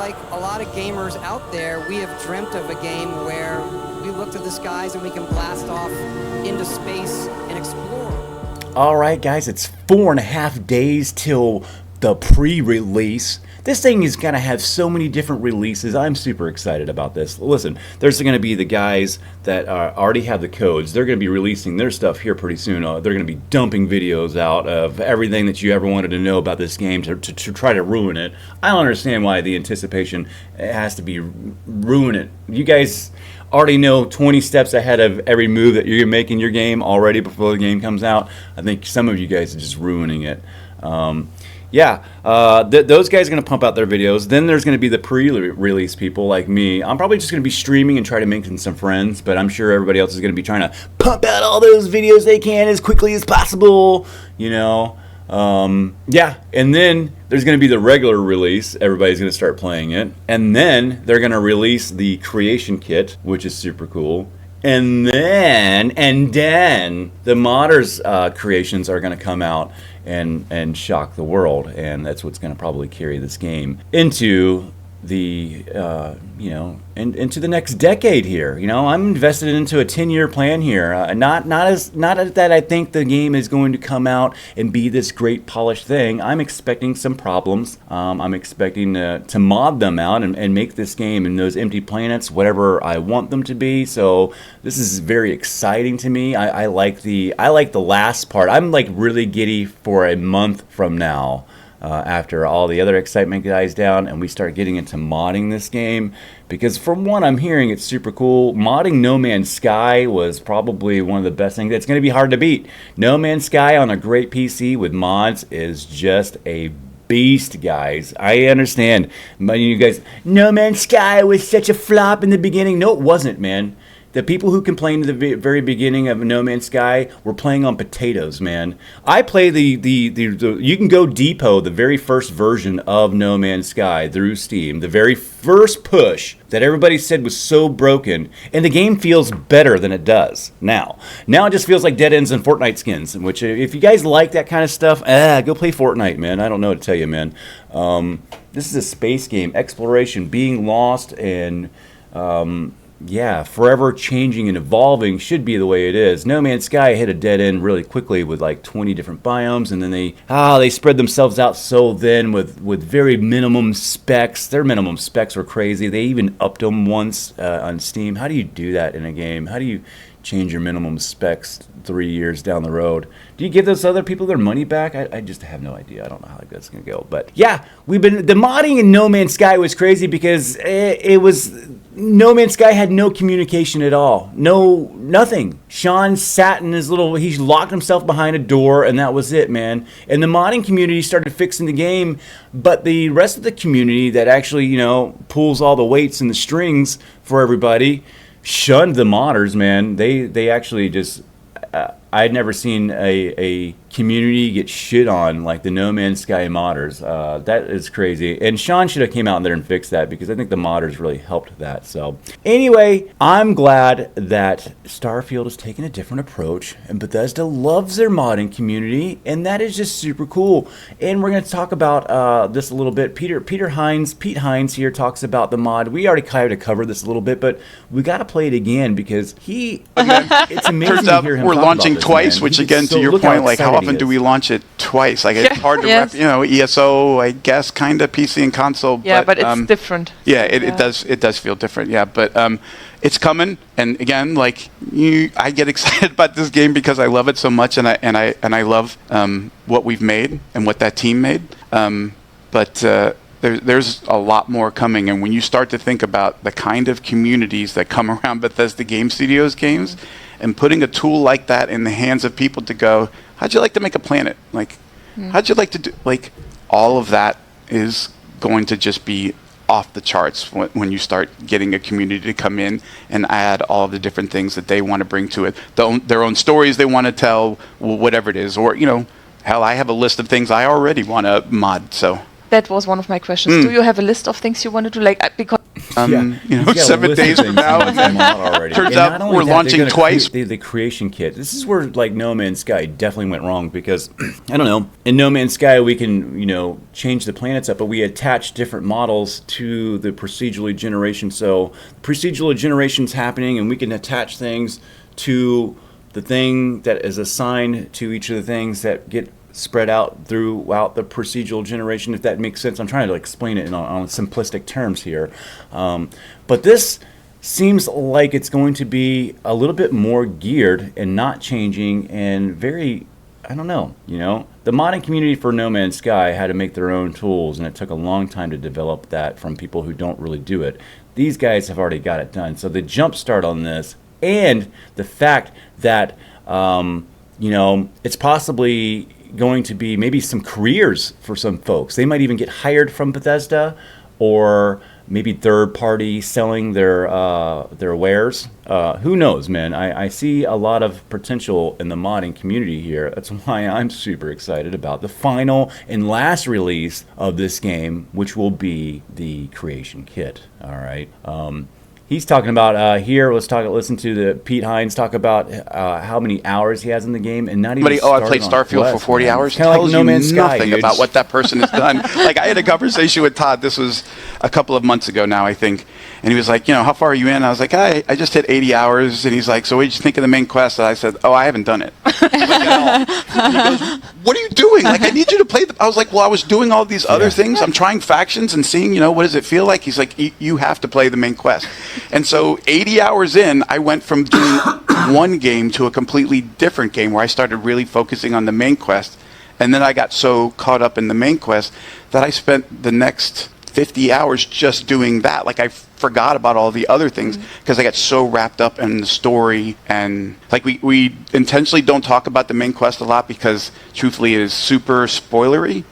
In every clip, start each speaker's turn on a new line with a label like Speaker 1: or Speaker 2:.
Speaker 1: like a lot of gamers out there, we have dreamt of a game where we look to the skies and we can blast off into space and explore.
Speaker 2: All right, guys, it's 4.5 days till the pre-release. This thing is going to have so many different releases. I'm super excited about this. Listen, there's going to be the guys that already have the codes. They're going to be releasing their stuff here pretty soon. They're going to be dumping videos out of everything that you ever wanted to know about this game to try to ruin it. I don't understand why the anticipation has to be ruin it. You guys already know 20 steps ahead of every move that you're making your game already before the game comes out. I think some of you guys are just ruining it. Those guys are going to pump out their videos. Then there's going to be the pre-release people like me. I'm probably just going to be streaming and try to make some friends, but I'm sure everybody else is going to be trying to pump out all those videos they can as quickly as possible, you know. And then there's going to be the regular release. Everybody's going to start playing it. And then they're going to release the creation kit, which is super cool. And then the modders creations are going to come out and shock the world, and that's what's going to probably carry this game into the into the next decade here. You know, I'm invested into a 10-year plan here. Not that I think the game is going to come out and be this great polished thing. I'm expecting some problems. I'm expecting to mod them out and make this game and those empty planets whatever I want them to be. So this is very exciting to me. I like the last part. I'm like really giddy for a month from now. After all the other excitement dies down and we start getting into modding this game, because from what I'm hearing, it's super cool. Modding No Man's Sky was probably one of the best things. It's going to be hard to beat. No Man's Sky on a great PC with mods is just a beast, guys. I understand. You guys, No Man's Sky was such a flop in the beginning. No, it wasn't, man. The people who complained at the very beginning of No Man's Sky were playing on potatoes, man. I play the you can go depot the very first version of No Man's Sky through Steam, the very first push that everybody said was so broken, and the game feels better than it does now. Now it just feels like dead ends and Fortnite skins, which if you guys like that kind of stuff, go play Fortnite, man. I don't know what to tell you, man. This is a space game, exploration, being lost, and forever changing and evolving should be the way it is. No Man's Sky hit a dead end really quickly with like 20 different biomes, and then they spread themselves out so thin with very minimum specs. Their minimum specs were crazy. They even upped them once on Steam. How do you do that in a game? How do you change your minimum specs 3 years down the road? Do you give those other people their money back? I just have no idea. I don't know how that's going to go. But yeah, the modding in No Man's Sky was crazy because it was... No Man's Sky had no communication at all. Nothing. Sean sat in he locked himself behind a door, and that was it, man. And the modding community started fixing the game, but the rest of the community that actually, pulls all the weights and the strings for everybody shunned the modders, man. They actually just... I'd never seen a community get shit on like the No Man's Sky modders. That is crazy. And Sean should have came out there and fixed that, because I think the modders really helped that. So anyway, I'm glad that Starfield is taking a different approach, and Bethesda loves their modding community, and that is just super cool. And we're going to talk about this a little bit. Pete Hines here talks about the mod. We already kind of covered this a little bit, but we got to play it again because it's amazing
Speaker 3: Turns
Speaker 2: to
Speaker 3: out
Speaker 2: hear him
Speaker 3: we're
Speaker 2: talk
Speaker 3: launching
Speaker 2: about this,
Speaker 3: twice,
Speaker 2: man.
Speaker 3: which again, to your point, like how often do we launch it twice? Like it's hard to ESO, I guess, kind of PC and console.
Speaker 4: Yeah, but it's different.
Speaker 3: Yeah, it does feel different. Yeah, but it's coming, and again, like I get excited about this game because I love it so much, and I love what we've made and what that team made. There's a lot more coming, and when you start to think about the kind of communities that come around Bethesda Game Studios games, and putting a tool like that in the hands of people to go, how'd you like to make a planet? Like, how'd you like to do? Like, all of that is going to just be off the charts when you start getting a community to come in and add all of the different things that they want to bring to it, their own stories they want to tell, whatever it is, or hell, I have a list of things I already want to mod. So
Speaker 4: that was one of my questions. Do you have a list of things you want to do? Like, because
Speaker 2: He's got a
Speaker 3: 7
Speaker 2: list of
Speaker 3: days from
Speaker 2: things
Speaker 3: now.
Speaker 2: he wants them out already.
Speaker 3: Turns
Speaker 2: And
Speaker 3: out
Speaker 2: not only
Speaker 3: we're
Speaker 2: that,
Speaker 3: launching
Speaker 2: they're gonna
Speaker 3: twice.
Speaker 2: create the creation kit. This is where like No Man's Sky definitely went wrong because I don't know. In No Man's Sky, we can change the planets up, but we attach different models to the procedurally generation. So procedural generation's happening, and we can attach things to the thing that is assigned to each of the things that get spread out throughout the procedural generation, if that makes sense. I'm trying to explain it on simplistic terms here. But this seems like it's going to be a little bit more geared and not changing and very, I don't know, The modding community for No Man's Sky had to make their own tools, and it took a long time to develop that from people who don't really do it. These guys have already got it done. So the jump start on this and the fact that, it's possibly going to be maybe some careers for some folks. They might even get hired from Bethesda or maybe third party selling their wares. Who knows, man? I see a lot of potential in the modding community here. That's why I'm super excited about the final and last release of this game, which will be the creation kit. All right. He's talking about here. Listen to the Pete Hines talk about how many hours he has in the game, and not even.
Speaker 3: I played Starfield for 40 hours.
Speaker 2: Kind of like No Man's Sky,
Speaker 3: nothing
Speaker 2: dude.
Speaker 3: about what that person has done. Like I had a conversation with Todd. This was a couple of months ago now, I think, and he was like, "How far are you in?" I was like, "I just hit 80 hours," and he's like, "So what did you think of the main quest?" And I said, "Oh, I haven't done it." Like, at all. And he goes, "What are you doing? Like, I need you to play." I was like, "Well, I was doing all these other things. I'm trying factions and seeing, what does it feel like?" He's like, "You have to play the main quest," and so 80 hours in, I went from doing one game to a completely different game where I started really focusing on the main quest. And then I got so caught up in the main quest that I spent the next 50 hours just doing that. Like I forgot about all the other things because I got so wrapped up in the story. And like we intentionally don't talk about the main quest a lot because truthfully it is super spoilery.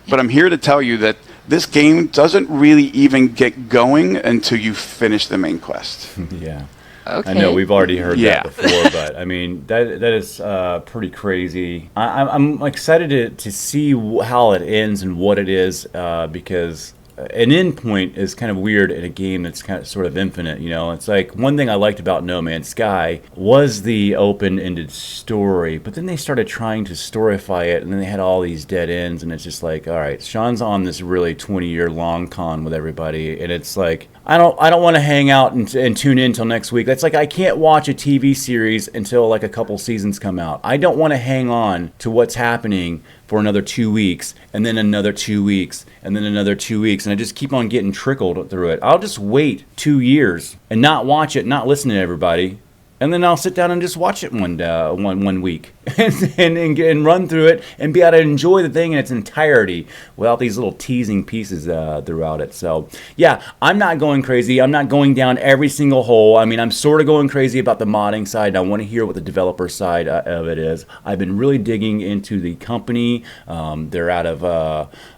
Speaker 3: But I'm here to tell you that this game doesn't really even get going until you finish the main quest.
Speaker 2: Yeah.
Speaker 4: Okay.
Speaker 2: I know we've already heard
Speaker 3: Yeah.
Speaker 2: that before, but I mean that is pretty crazy. I'm excited to see how it ends and what it is because an end point is kind of weird in a game that's kind of sort of infinite. It's like one thing I liked about No Man's Sky was the open-ended story, but then they started trying to storyfy it, and then they had all these dead ends, and it's just like, all right, Sean's on this really 20-year long con with everybody, and it's like I don't want to hang out and tune in until next week. That's like I can't watch a TV series until like a couple seasons come out. I don't want to hang on to what's happening for another 2 weeks, and then another 2 weeks, and then another 2 weeks, and I just keep on getting trickled through it. I'll just wait 2 years and not watch it, not listen to everybody, and then I'll sit down and just watch it one week and run through it and be able to enjoy the thing in its entirety without these little teasing pieces throughout it. So, yeah, I'm not going crazy. I'm not going down every single hole. I mean, I'm sort of going crazy about the modding side. I want to hear what the developer side of it is. I've been really digging into the company. They're out of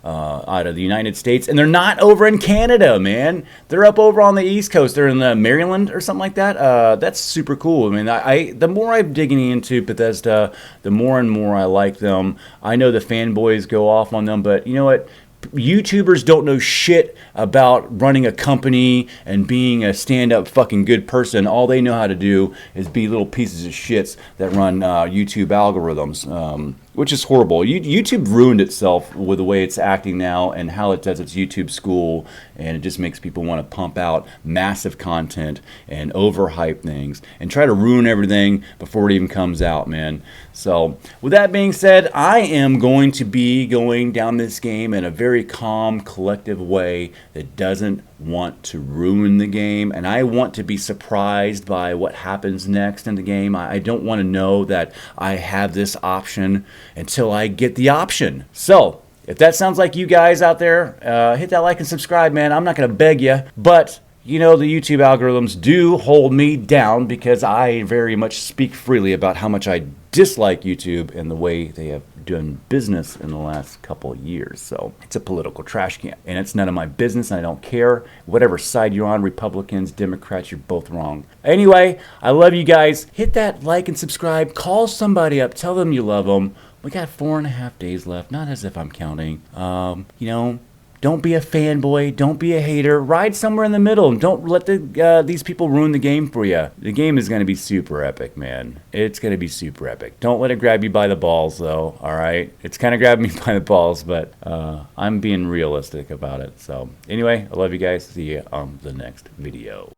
Speaker 2: the United States, and they're not over in Canada, man. They're up over on the East Coast. They're in Maryland or something like that. That's super cool. I mean, the more I'm digging into Bethesda, the more and more I like them. I know the fanboys go off on them, but you know what? YouTubers don't know shit about running a company and being a stand-up fucking good person. All they know how to do is be little pieces of shits that run YouTube algorithms, which is horrible. YouTube ruined itself with the way it's acting now and how it does its YouTube school, and it just makes people want to pump out massive content and overhype things and try to ruin everything before it even comes out, man. So, with that being said, I am going to be going down this game in a very calm, collective way that doesn't want to ruin the game, and I want to be surprised by what happens next in the game. I don't want to know that I have this option until I get the option. So, if that sounds like you guys out there, hit that like and subscribe, man. I'm not going to beg you, but the YouTube algorithms do hold me down because I very much speak freely about how much I dislike YouTube and the way they have done business in the last couple of years. So it's a political trash can, and it's none of my business, and I don't care. Whatever side you're on, Republicans, Democrats, you're both wrong. Anyway, I love you guys. Hit that like and subscribe. Call somebody up. Tell them you love them. We got 4.5 days left, not as if I'm counting. Don't be a fanboy. Don't be a hater. Ride somewhere in the middle. Don't let these people ruin the game for you. The game is going to be super epic, man. It's going to be super epic. Don't let it grab you by the balls, though, all right? It's kind of grabbed me by the balls, but I'm being realistic about it. So anyway, I love you guys. See you on the next video.